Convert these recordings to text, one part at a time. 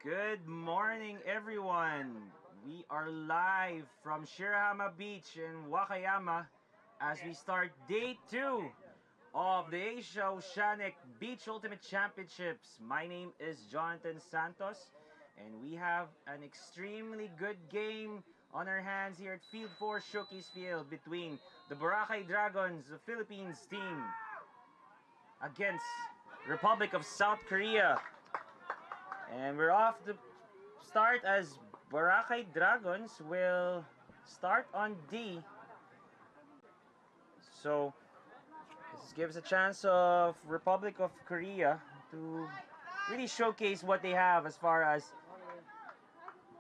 Good morning, everyone. We are live from Shirahama Beach in Wakayama as we start day 2 of the Oceanic Beach Ultimate Championships. My name is Jonathan Santos, and we have an extremely good game on our hands here at Field 4 Showcase Field between the Boracay Dragons, the Philippines team, against Republic of South Korea. And we're off to start as Boracay Dragons will start on D. So this gives a chance of Republic of Korea to really showcase what they have as far as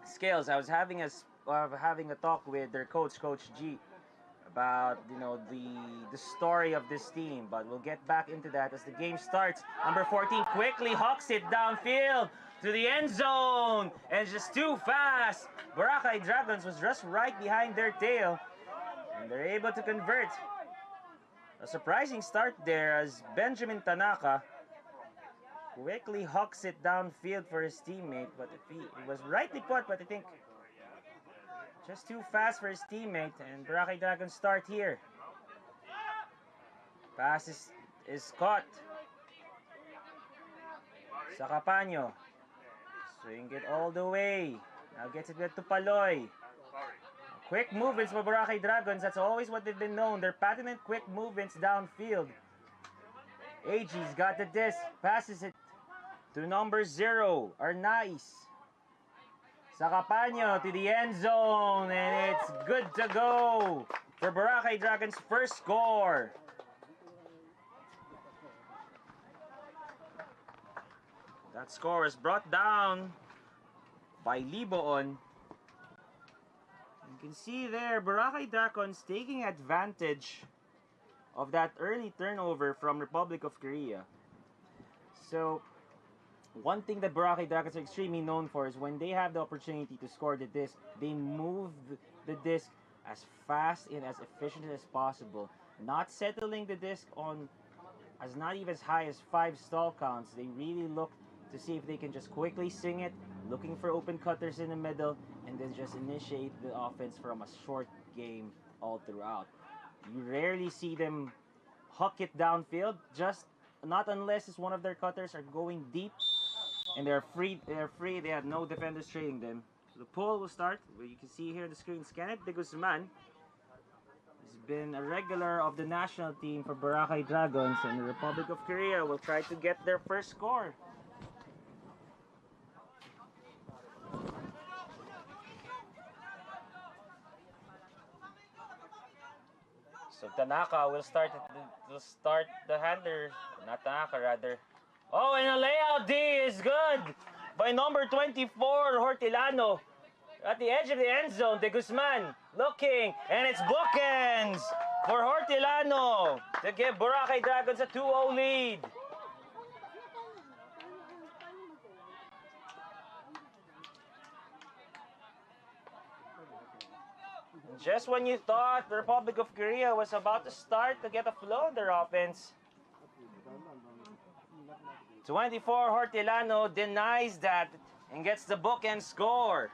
skills. I was having a talk with their coach, Coach G, about the story of this team, but we'll get back into that as the game starts. Number 14 quickly hucks it downfield to the end zone, and just too fast. Boracay Dragons was just right behind their tail, and they're able to convert. A surprising start there as Benjamin Tanaka quickly hucks it downfield for his teammate, but it was rightly put, but I think just too fast for his teammate, and Boracay Dragons start here. Pass is caught. Sakapanyo. Swing it all the way. Now gets it to Paloy. Quick movements for Boracay Dragons. That's always what they've been known. Their patented quick movements downfield. AG's got the disc. Passes it to number 0, Arnaiz. Sakapanyo to the end zone, and it's good to go for Boracay Dragons' first score. That score is brought down by Liboon. You can see there, Boracay Dragons taking advantage of that early turnover from Republic of Korea. So one thing that Boracay Dragons are extremely known for is when they have the opportunity to score the disc, they move the disc as fast and as efficient as possible. Not settling the disc on not even as high as 5 stall counts. They really look to see if they can just quickly sing it, looking for open cutters in the middle, and then just initiate the offense from a short game all throughout. You rarely see them huck it downfield, just not unless it's one of their cutters are going deep and they're free, they have no defenders trailing them. So the pull will start, where you can see here on the screen, Kenneth de Guzman has been a regular of the national team for Boracay Dragons, and the Republic of Korea will try to get their first score. So Tanaka will start the handler, not Tanaka rather. Oh, and a layout D is good by number 24, Hortilano. At the edge of the end zone, De Guzman looking, and it's bookends for Hortilano to give Boracay Dragons a 2-0 lead. Just when you thought the Republic of Korea was about to start to get a flow in their offense, 24 Hortilano denies that and gets the bookend score.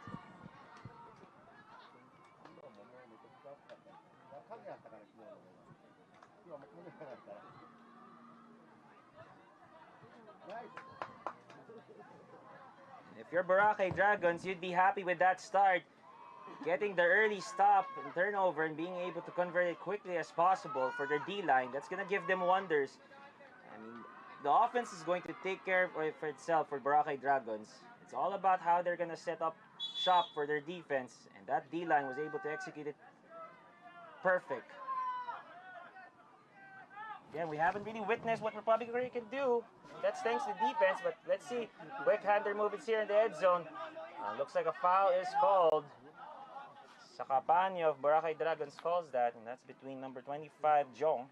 If you're Boracay Dragons, you'd be happy with that start. Getting the early stop and turnover and being able to convert it quickly as possible for their D-line, that's going to give them wonders. I mean, the offense is going to take care of it for itself for Boracay Dragons. It's all about how they're going to set up shop for their defense, and that D-line was able to execute it perfect. Again, we haven't really witnessed what Republic of Korea can do. That's thanks to defense, but let's see. Quick hander movements here in the end zone. Looks like a foul is called. Sakapanyo of Boracay Dragons calls that, and that's between number 25, Jong.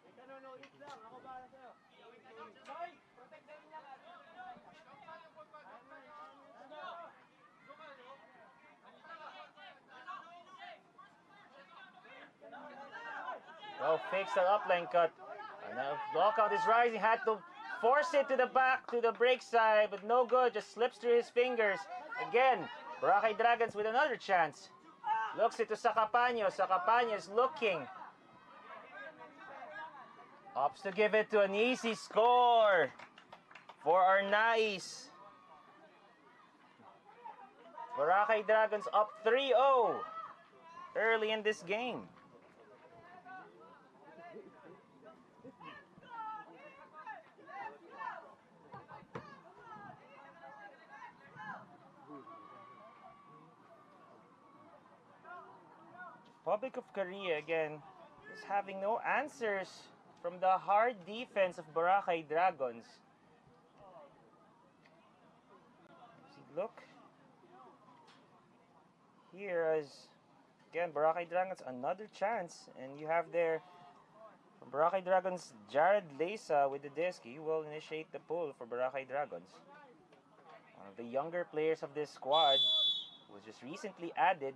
Oh, fakes the upline cut. And now lockout is rising, had to force it to the back, to the break side, but no good. Just slips through his fingers. Again, Boracay Dragons with another chance. Looks it to Sakapanyo. Sakapanyo is looking. Opts to give it to an easy score for our Nais. Boracay Dragons up 3-0 early in this game. Republic of Korea again is having no answers from the hard defense of Boracay Dragons. Look here as again Boracay Dragons another chance, and you have there from Boracay Dragons Jared Lesa with the disc. He will initiate the pull for Boracay Dragons. One of the younger players of this squad was just recently added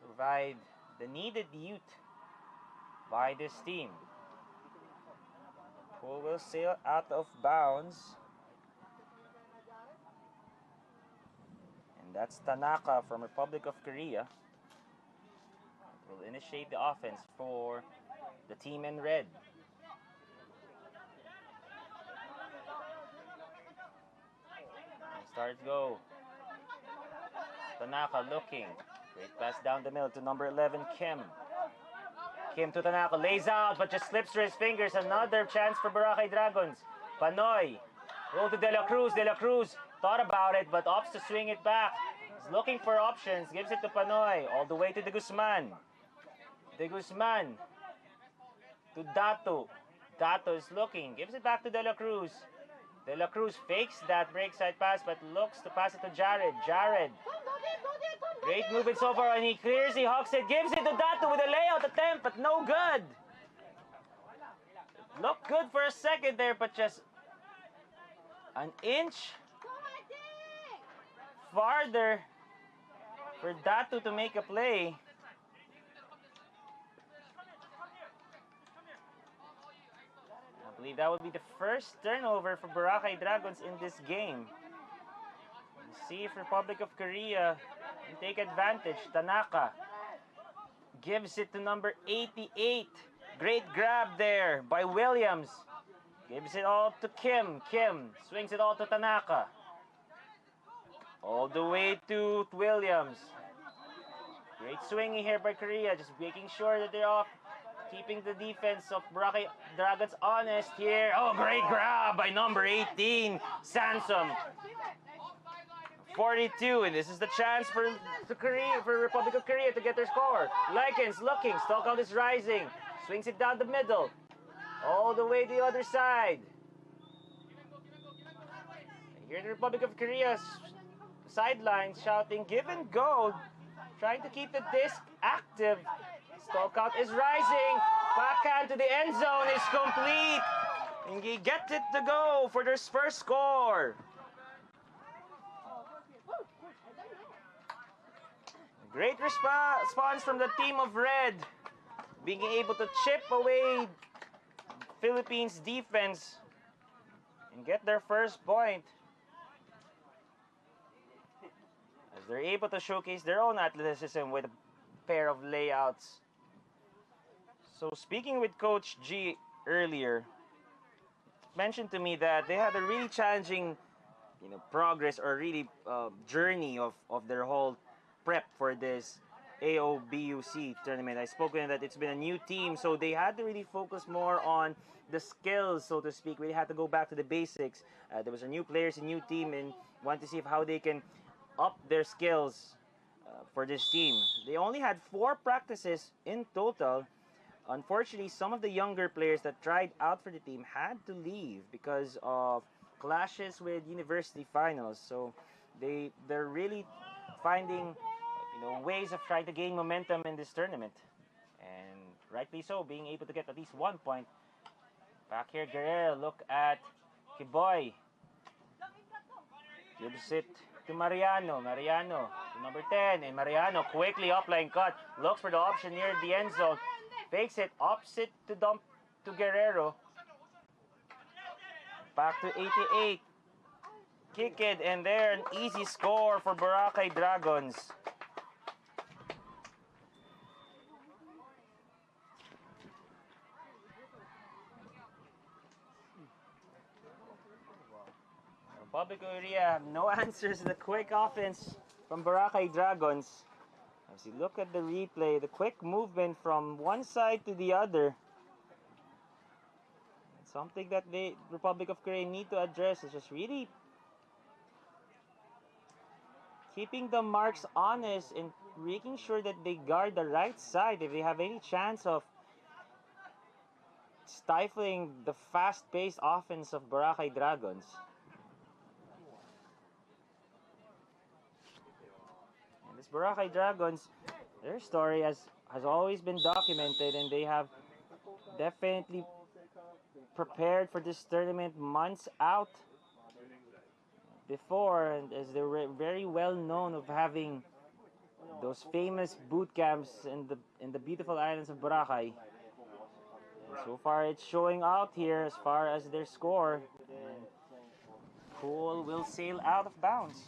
to provide the needed youth by this team. Pull will sail out of bounds. And that's Tanaka from Republic of Korea. Will initiate the offense for the team in red. And starts go. Tanaka looking. Great pass down the middle to number 11, Kim. Kim to Tanaka, lays out, but just slips through his fingers. Another chance for Boracay Dragons. Panoy. Roll to De La Cruz. De La Cruz thought about it, but opts to swing it back. He's looking for options. Gives it to Panoy. All the way to De Guzman. De Guzman. To Dato. Dato is looking. Gives it back to De La Cruz. De La Cruz fakes that breakside pass, but looks to pass it to Jared. Jared. Great movement so far, and he clears, he hawks it, gives it to Dato with a layout attempt, but no good. Looked good for a second there, but just an inch farther for Dato to make a play. I believe that would be the first turnover for Boracay Dragons in this game. We'll see if Republic of Korea can take advantage. Tanaka gives it to number 88. Great grab there by Williams. Gives it all to Kim. Kim swings it all to Tanaka. All the way to Williams. Great swinging here by Korea. Just making sure that they're off. Keeping the defense of Boracay Dragons honest here. Oh, great grab by number 18, Sansom. 42, and this is the chance for Republic of Korea to get their score. Likens looking, stock count is rising. Swings it down the middle. All the way to the other side. And here the Republic of Korea's sidelines shouting, give and go. Trying to keep the disc active. Stock count is rising. Backhand to the end zone is complete. And he gets it to go for their first score. Great response from the team of red. Being able to chip away Philippines defense and get their first point. As they're able to showcase their own athleticism with a pair of layouts. So speaking with Coach G earlier, mentioned to me that they had a really challenging, progress or really journey of their whole prep for this AOBUC tournament. I spoke with them that it's been a new team, so they had to really focus more on the skills, so to speak. We had to go back to the basics. There was a new players, a new team, and wanted to see how they can up their skills for this team. They only had 4 practices in total. Unfortunately, some of the younger players that tried out for the team had to leave because of clashes with university finals. So they're really finding ways of trying to gain momentum in this tournament. And rightly so, being able to get at least 1 point. Back here, Guerrero, look at Kiboy. Gives it to Mariano. Mariano to number 10. And Mariano quickly upline cut. Looks for the option near the end zone. Fakes it, opts it to dump to Guerrero. Back to 88. Kick it, and there, an easy score for Boracay Dragons. Republic of Korea, no answers to the quick offense from Boracay Dragons. As you look at the replay, the quick movement from one side to the other. It's something that the Republic of Korea need to address. Is just really keeping the marks honest and making sure that they guard the right side if they have any chance of stifling the fast-paced offense of Boracay Dragons. And this Boracay Dragons, their story has always been documented, and they have definitely prepared for this tournament months out before, and as they were very well known of having those famous boot camps in the beautiful islands of Boracay. And so far it's showing out here as far as their score, and Pool will sail out of bounds.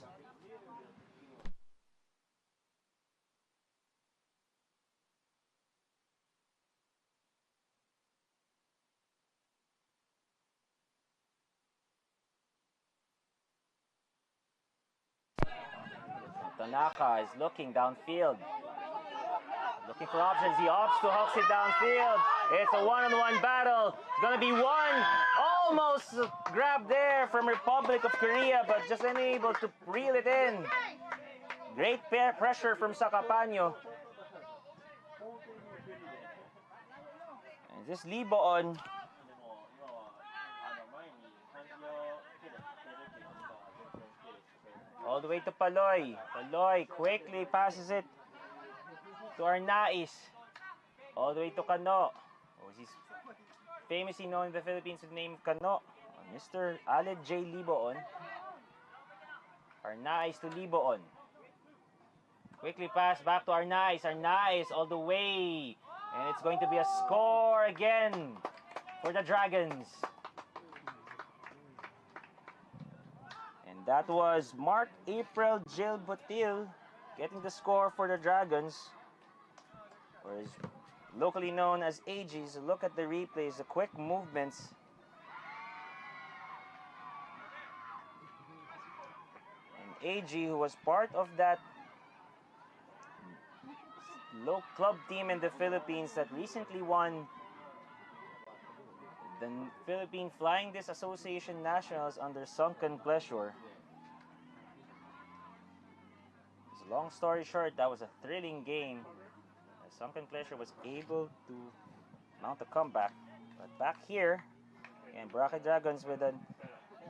Tanaka is looking downfield, looking for options. He opts to hooks it downfield. It's a one-on-one battle. It's gonna be one. Almost grabbed there from Republic of Korea, but just unable to reel it in. Great pressure from Sakapanyo. And this Liboon. All the way to Paloy. Paloy quickly passes it to Arnaiz. All the way to Kano. Oh, he's famously known in the Philippines with the name Kano. Mr. Aled J. Liboon. Arnaiz to Liboon. Quickly pass back to Arnaiz. Arnaiz all the way. And it's going to be a score again for the Dragons. And that was Mark April Jill Butil getting the score for the Dragons, or is locally known as AGs. Look at the replays, the quick movements. And AG, who was part of that low club team in the Philippines that recently won the Philippine Flying Disc Association Nationals under Sunken Pleasure. Long story short, that was a thrilling game. Sunken Pleasure was able to mount a comeback. But back here, and Boracay Dragons with a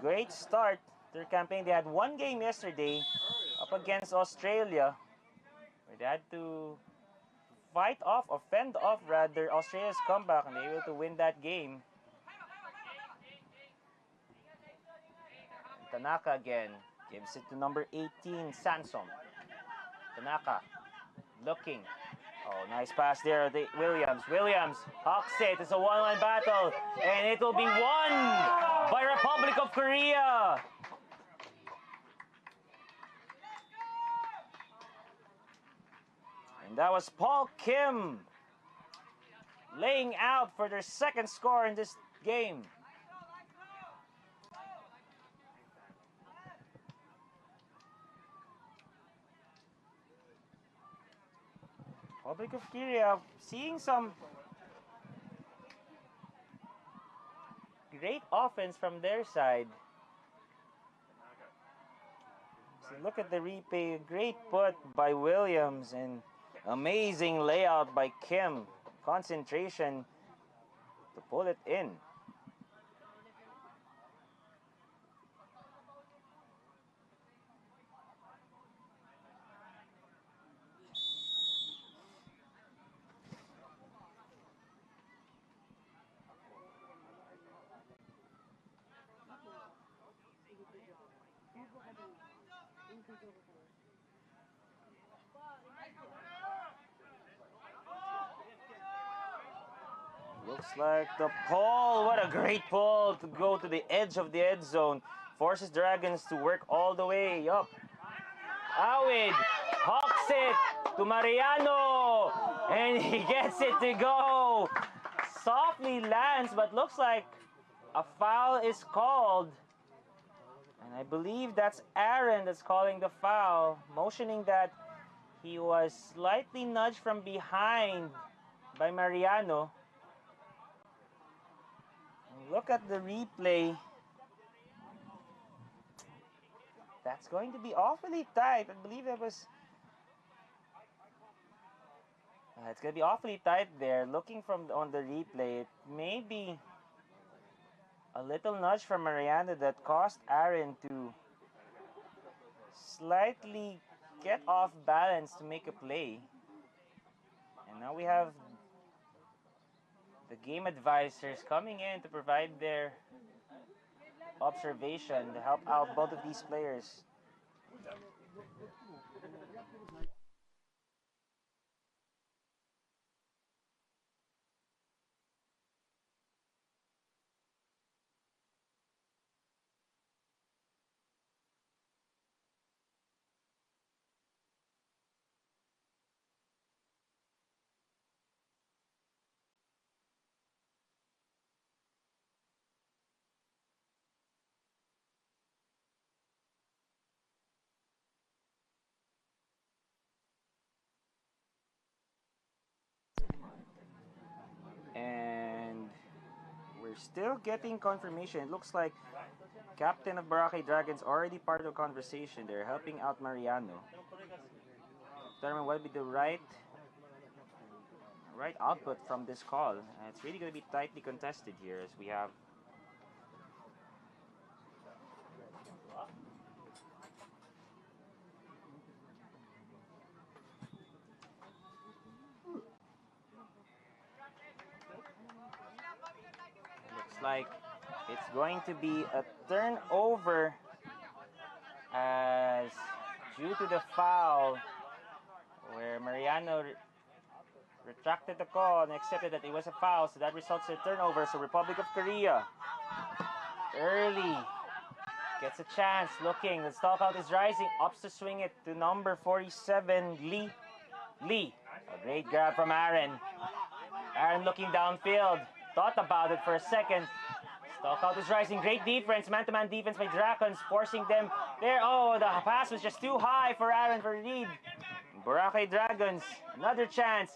great start to their campaign. They had one game yesterday up against Australia, where they had to fight off, or fend off rather, Australia's comeback, and they were able to win that game. And Tanaka again gives it to number 18, Sansom. Tanaka looking. Oh, nice pass there. Williams hawks it. It's a one-on-one battle, and it will be won by Republic of Korea. And that was Paul Kim laying out for their second score in this game. Republic of Korea seeing some great offense from their side. So look at the replay. Great put by Williams and amazing layout by Kim. Concentration to pull it in. Looks like the pull. What a great pull to go to the edge of the end zone. Forces Dragons to work all the way up. Awid hawks it to Mariano. And he gets it to go. Softly lands, but looks like a foul is called. And I believe that's Aaron that's calling the foul, motioning that he was slightly nudged from behind by Mariano. Look at the replay. That's going to be awfully tight. I believe that was... it's going to be awfully tight there. Looking on the replay, it may be a little nudge from Mariano that caused Aaron to slightly get off balance to make a play. And now we have the game advisors coming in to provide their observation to help out both of these players. And we're still getting confirmation. It looks like Captain of Boracay Dragons already part of the conversation. They're helping out Mariano. Determine what would be the right output from this call. And it's really going to be tightly contested here as we have looks like it's going to be a turnover as due to the foul where Mariano retracted the call and accepted that it was a foul, so that results in a turnover. So Republic of Korea early gets a chance, looking, the stalkout is rising, opts to swing it to number 47, Lee. A great grab from Aaron. Aaron looking downfield, thought about it for a second. Stalkout is rising, great defense, man-to-man defense by Dragons, forcing them there. Oh, the pass was just too high for Aaron for read. Boracay Dragons, another chance,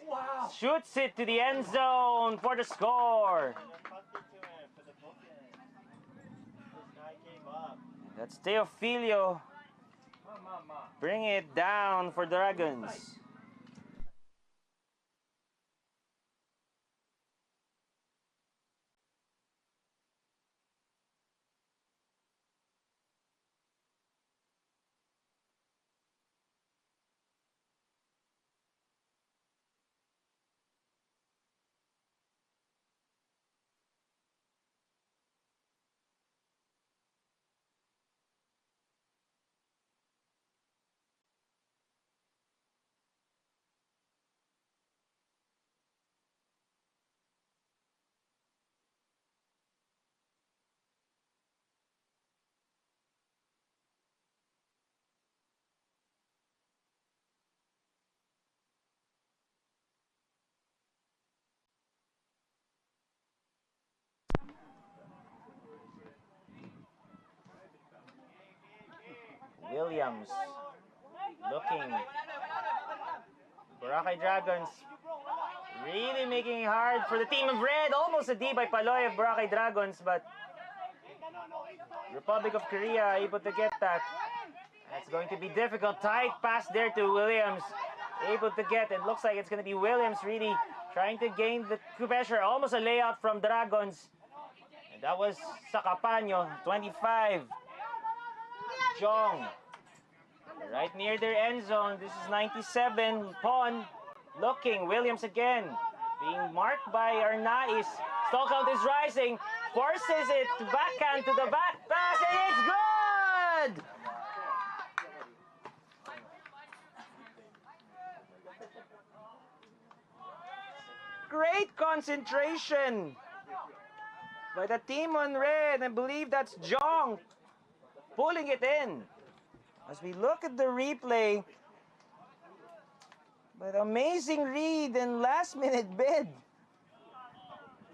shoots it to the end zone for the score. That's Teofilio. Bring it down for Dragons. Williams looking. Boracay Dragons really making it hard for the team of red. Almost a D by Paloy of Boracay Dragons, but Republic of Korea able to get that. That's going to be difficult. Tight pass there to Williams. Able to get it. Looks like it's going to be Williams really trying to gain the pressure. Almost a layout from Dragons. And that was Sacapaño, 25. Jong. Right near their end zone. This is 97. Pon looking. Williams again. Being marked by Arnaiz. Stalkout is rising. Forces it to backhand to the back pass. And it's good! Great great concentration by the team on red. I believe that's Jong pulling it in. As we look at the replay, but amazing read and last-minute bid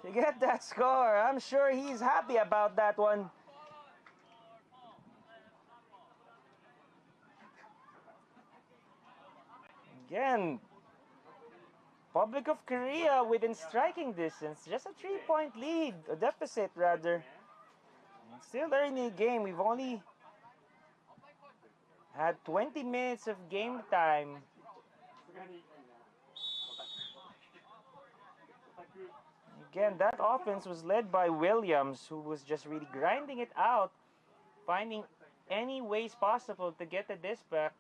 to get that score. I'm sure he's happy about that one. Again, Republic of Korea within striking distance. Just a 3-point lead, a deficit rather. And still early in the game. We've only had 20 minutes of game time. Again, that offense was led by Williams, who was just really grinding it out, finding any ways possible to get the disc back.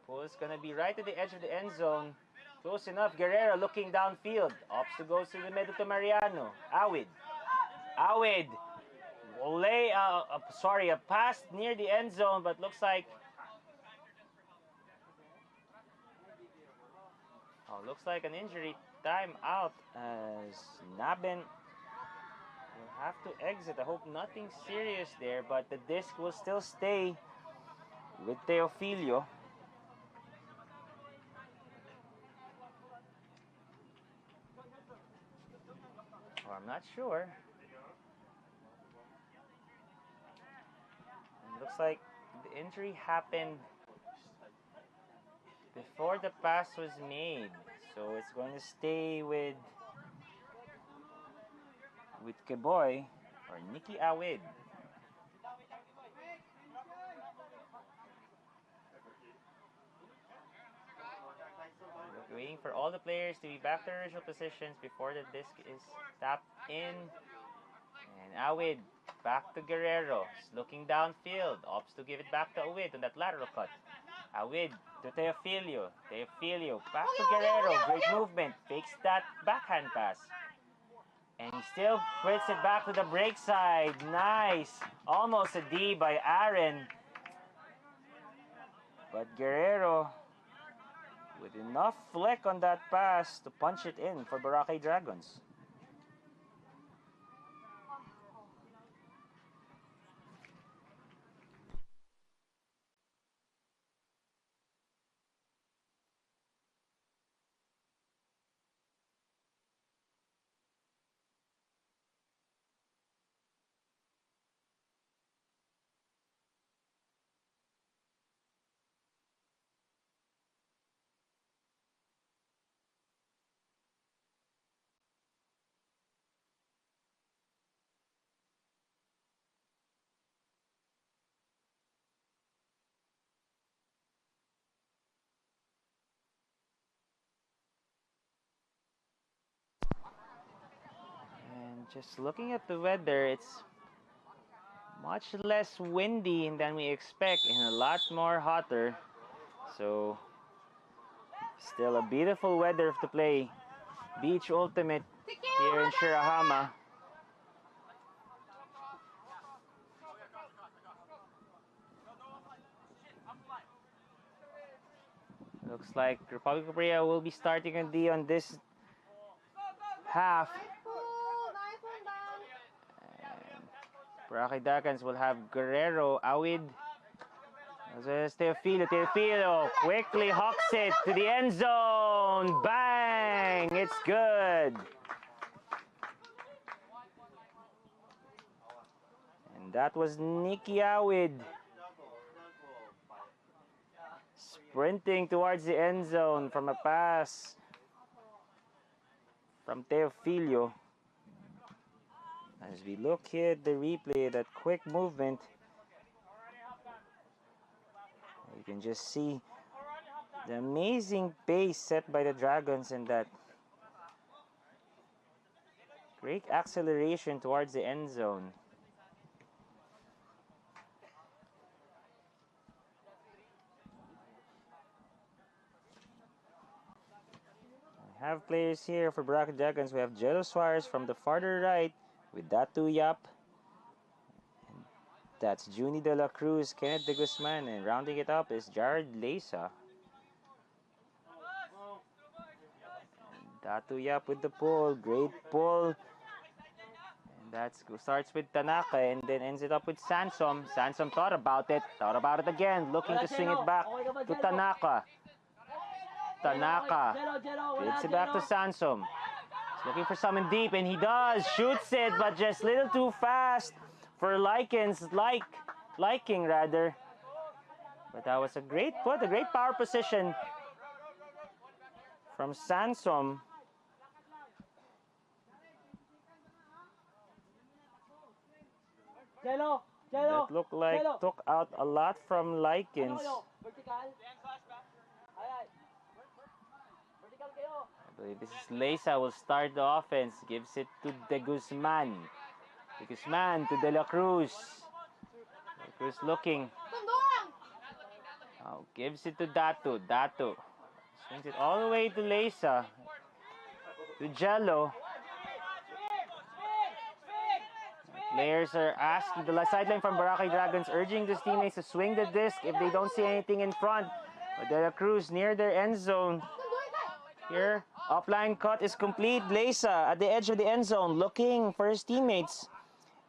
Pull is going to be right at the edge of the end zone. Close enough. Guerrero looking downfield. Opts to go to the middle to Mariano. Awid. A pass near the end zone, but looks like an injury timeout as Nabin will have to exit. I hope nothing serious there, but the disc will still stay with Teofilio. Or I'm not sure. It looks like the injury happened before the pass was made, so it's going to stay with Keboy or Nikki Awid. Waiting for all the players to be back to their original positions before the disc is tapped in. And Awid back to Guerrero. He's looking downfield. Opts to give it back to Awid on that lateral cut. Awid to Teofilio. Teofilio back to Guerrero. Great movement. Fakes that backhand pass. And he still puts it back to the break side. Nice. Almost a D by Aaron. But Guerrero with enough flick on that pass to punch it in for Boracay Dragons. Just looking at the weather, it's much less windy than we expect and a lot more hotter. So, still a beautiful weather to play Beach Ultimate here in Shirahama. Looks like Republic of Korea will be starting on D on this half. Boracay Dragons will have Guerrero, Awid. There's Teofilio quickly hawks it to the end zone. Bang! It's good. And that was Nikki Awid sprinting towards the end zone from a pass from Teofilio. As we look here at the replay, that quick movement, you can just see the amazing pace set by the Dragons and that great acceleration towards the end zone. We have players here for Boracay Dragons. We have Jello Suarez from the farther right with Datu Yap. That's Junie De La Cruz, Kenneth De Guzman, and rounding it up is Jared Leysa. Datu Yap with the pull, great pull. And that starts with Tanaka and then ends it up with Sansom. Sansom thought about it again, looking to swing it back to Tanaka. Tanaka gives it back to Sansom. He's looking for someone deep, and he does. Shoots it, but just a little too fast for liking rather. But that was a great put, a great power position from Sansom. That looked like took out a lot from Likens. I believe this is Leysa will start the offense. Gives it to De Guzman. De Guzman to De La Cruz. De La Cruz looking. Oh, gives it to Datu. Datu swings it all the way to Leysa. To Jello. Players are asking, the sideline from Boracay Dragons urging his teammates to swing the disc if they don't see anything in front. But De La Cruz near their end zone. Here, offline cut is complete. Leysa at the edge of the end zone looking for his teammates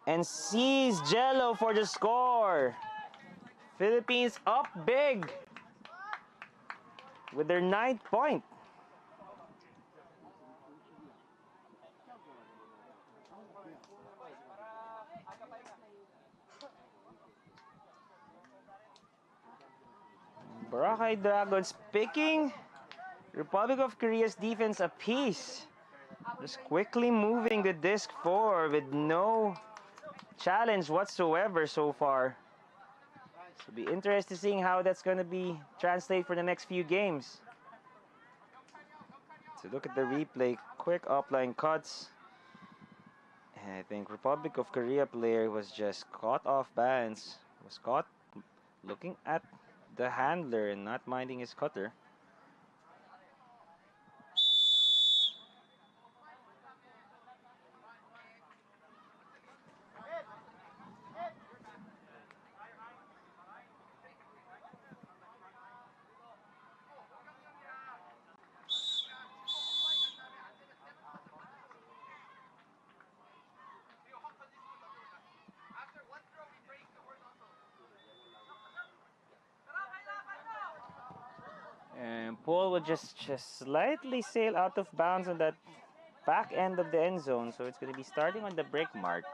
and sees Jello for the score. Philippines up big with their 9th point. Boracay Dragons picking Republic of Korea's defense apiece. Just quickly moving the disc forward with no challenge whatsoever so far. So it'll be interesting seeing how that's going to be translated for the next few games. So look at the replay, quick offline cuts. And I think Republic of Korea player was just caught off balance. Was caught looking at the handler and not minding his cutter. And Paul will just slightly sail out of bounds on that back end of the end zone. So it's going to be starting on the break mark.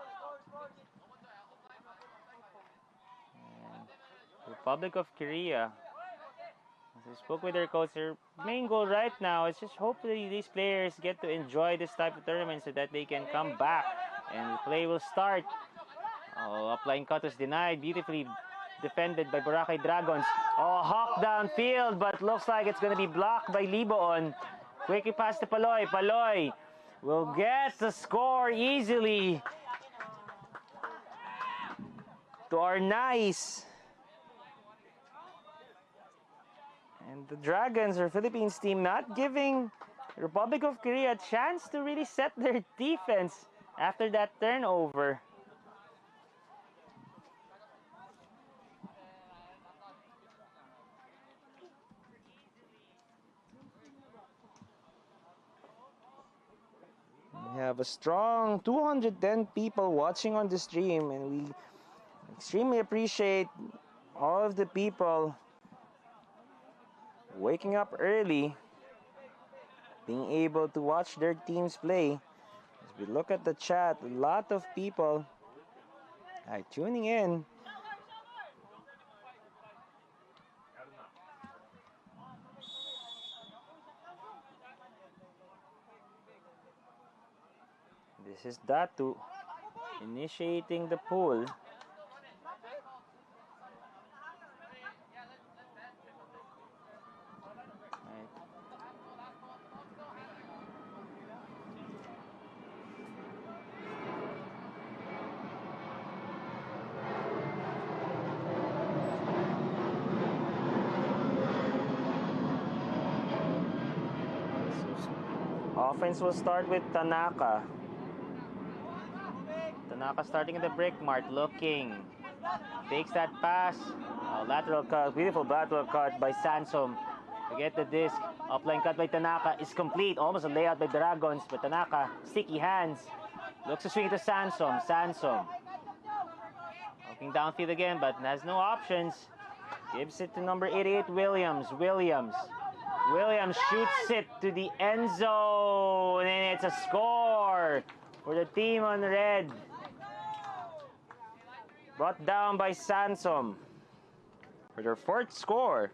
And Republic of Korea, as I spoke with their coach, their main goal right now is just hopefully these players get to enjoy this type of tournament so that they can come back and the play will start. Oh, upline cut was denied. Beautifully defended by Boracay Dragons. Oh, hawk downfield, but looks like it's going to be blocked by Liboon. Quickly pass to Paloy. Paloy will get the score easily to our nice. And the Dragons, or Philippines team, not giving Republic of Korea a chance to really set their defense after that turnover. We have a strong 210 people watching on the stream, and we extremely appreciate all of the people waking up early, being able to watch their teams play. As we look at the chat, a lot of people are tuning in. This is Datu initiating the pull. Offense will start with Tanaka. Tanaka starting at the break mark, looking. Takes that pass. Lateral cut. Beautiful lateral cut by Sansom. To get the disc. Upline cut by Tanaka is complete. Almost a layout by Dragons. But Tanaka, sticky hands. Looks to swing it to Sansom. Sansom. Looking downfield again, but has no options. Gives it to number 88, Williams. Williams shoots it to the end zone. And it's a score for the team on red. Brought down by Sansom for their fourth score.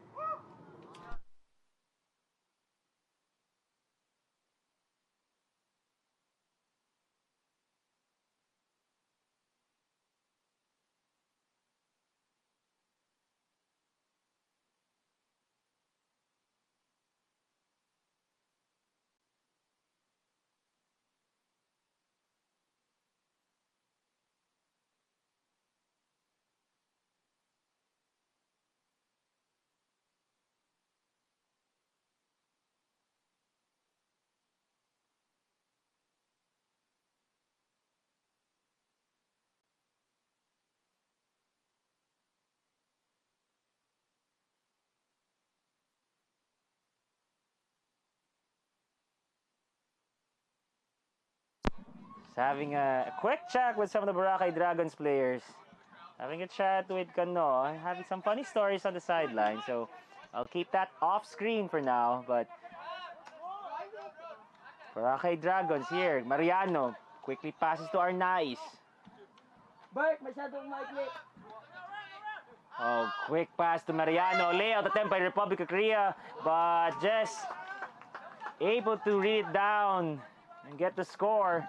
Having a quick chat with some of the Boracay Dragons players. Having a chat with Kano, having some funny stories on the sideline. So I'll keep that off screen for now. But Boracay Dragons here. Mariano quickly passes to Arnaiz. Oh, quick pass to Mariano. Layout attempt by Republic of Korea. But just able to read it down and get the score.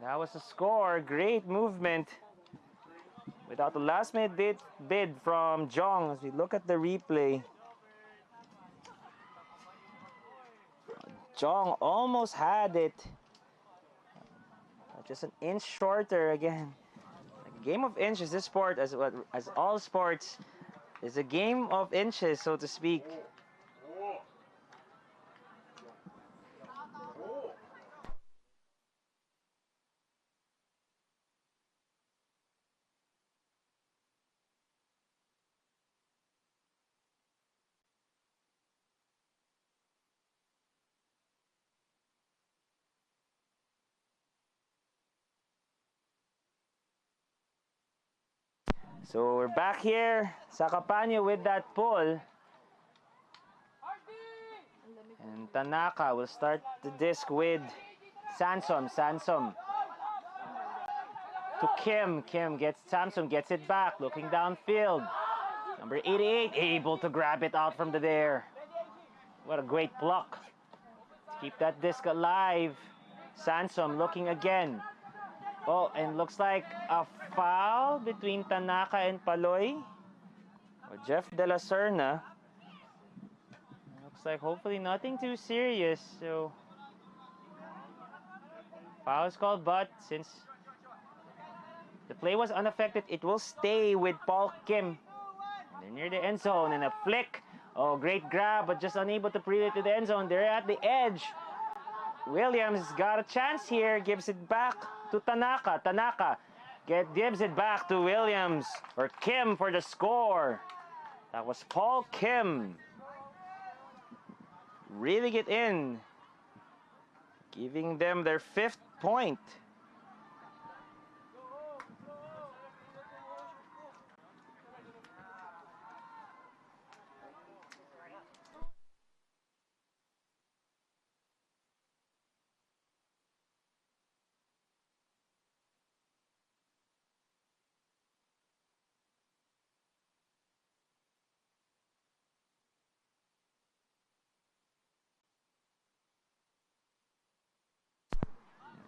That was a score. Great movement. Without the last minute bid from Jong. As we look at the replay. Jong almost had it. Just an inch shorter again. A game of inches. This sport, as all sports, is a game of inches, so to speak. So we're back here sa Capaño with that pull. And Tanaka will start the disc with Sansom. Sansom to Kim. Samson gets it back, looking downfield. Number 88 able to grab it out from there. What a great pluck. Keep that disc alive. Sansom looking again. Oh, and looks like a foul between Tanaka and Paloy. Or Jeff De La Serna. Looks like hopefully nothing too serious. So foul is called, but since the play was unaffected, it will stay with Paul Kim. And they're near the end zone and a flick. Oh, great grab, but just unable to bring it to the end zone. They're at the edge. Williams got a chance here, gives it back to Tanaka. Tanaka gives it back to Williams, or Kim for the score. That was Paul Kim. Reeling it in, giving them their 5th point.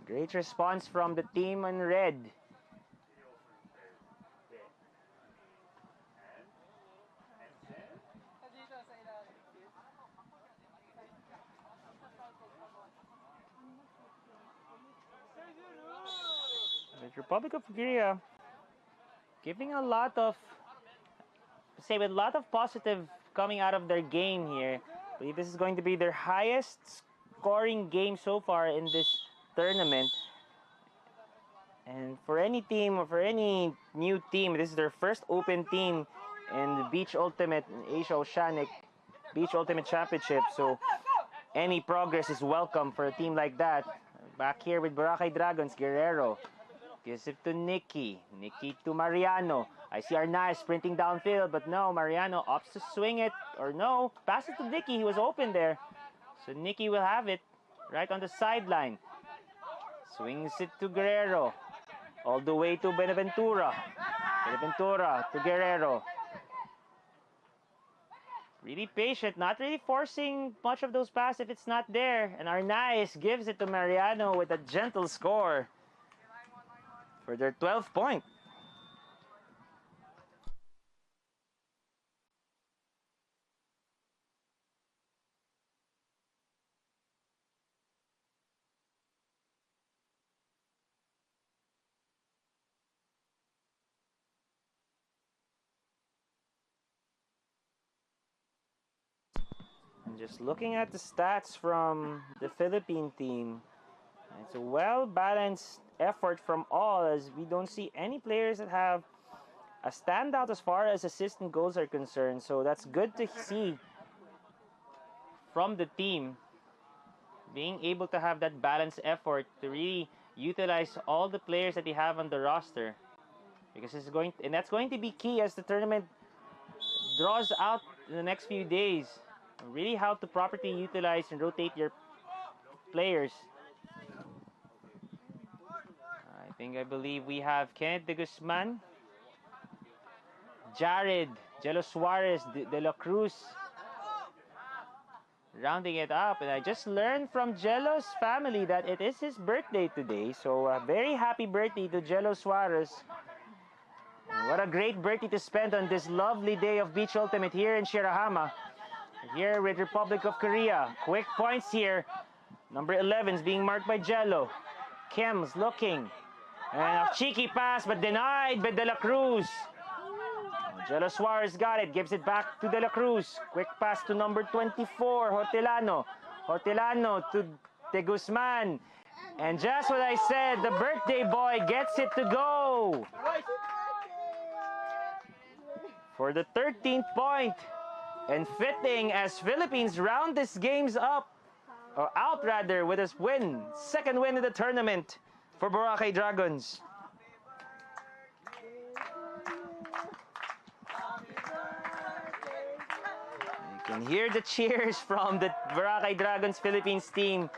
Great response from the team in red. The Republic of Korea giving a lot of, with a lot of positive coming out of their game here. I believe this is going to be their highest scoring game so far in this tournament. And for any team or for any new team, this is their first open team in the Beach Ultimate Asia Oceanic Beach Ultimate Championship. So any progress is welcome for a team like that. Back here with Boracay Dragons, Guerrero gives it to Nikki. Nikki to Mariano. I see Arnaiz sprinting downfield, but no, Mariano opts to swing it, or no, pass it to Nikki. He was open there. So Nikki will have it right on the sideline. Swings it to Guerrero. All the way to Benaventura. Benaventura to Guerrero. Really patient, not really forcing much of those passes if it's not there. And Arnaiz gives it to Mariano with a gentle score for their 12th point. And just looking at the stats from the Philippine team, it's a well-balanced effort from all, as we don't see any players that have a standout as far as assists and goals are concerned. So that's good to see from the team, being able to have that balanced effort to really utilize all the players that they have on the roster, because that's going to be key as the tournament draws out in the next few days. Really how to properly utilize and rotate your players. I believe we have Kenneth de Guzman, Jared, Jello Suarez, De La Cruz rounding it up. And I just learned from Jello's family that it is his birthday today. So a very happy birthday to Jello Suarez. And what a great birthday to spend on this lovely day of Beach Ultimate here in Shirahama. Here with Republic of Korea. Quick points here. Number 11 is being marked by Jello. Kim's looking. And a cheeky pass, but denied by De La Cruz. Jello Suarez got it, gives it back to De La Cruz. Quick pass to number 24, Hortelano. Hortelano to De Guzman. And just what I said, the birthday boy gets it to go for the 13th point. And fitting as Philippines round this games up, or out rather, with a win. Second win in the tournament for Boracay Dragons. You can hear the cheers from the Boracay Dragons Philippines team,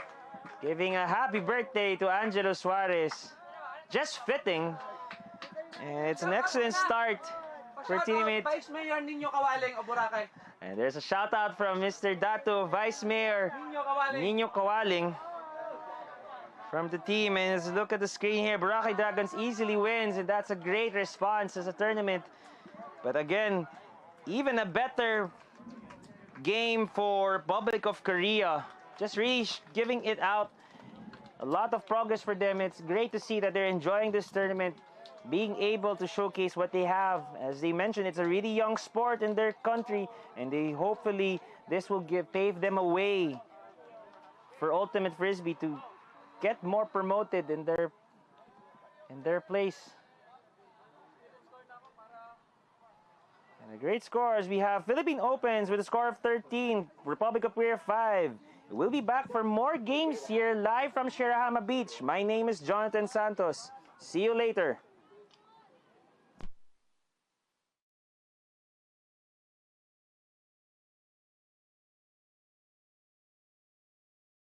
giving a happy birthday to Angelo Suarez. Just fitting. And it's an excellent start for teammate. Vice Mayor Ninyo Kawaling of Boracay. And there's a shout out from Mr. Dato, Vice Mayor Nino Kawaling from the team. And let's look at the screen here. Boracay Dragons easily wins, and that's a great response as a tournament. But again, even a better game for Republic of Korea. Just really giving it out. A lot of progress for them. It's great to see that they're enjoying this tournament, being able to showcase what they have. As they mentioned, it's a really young sport in their country, and they hopefully this will pave them a way for Ultimate Frisbee to get more promoted in their place. And a great scores. We have Philippine Opens with a score of 13, Republic of Korea 5. We'll be back for more games here live from Shirahama Beach. My name is Jonathan Santos. See you later.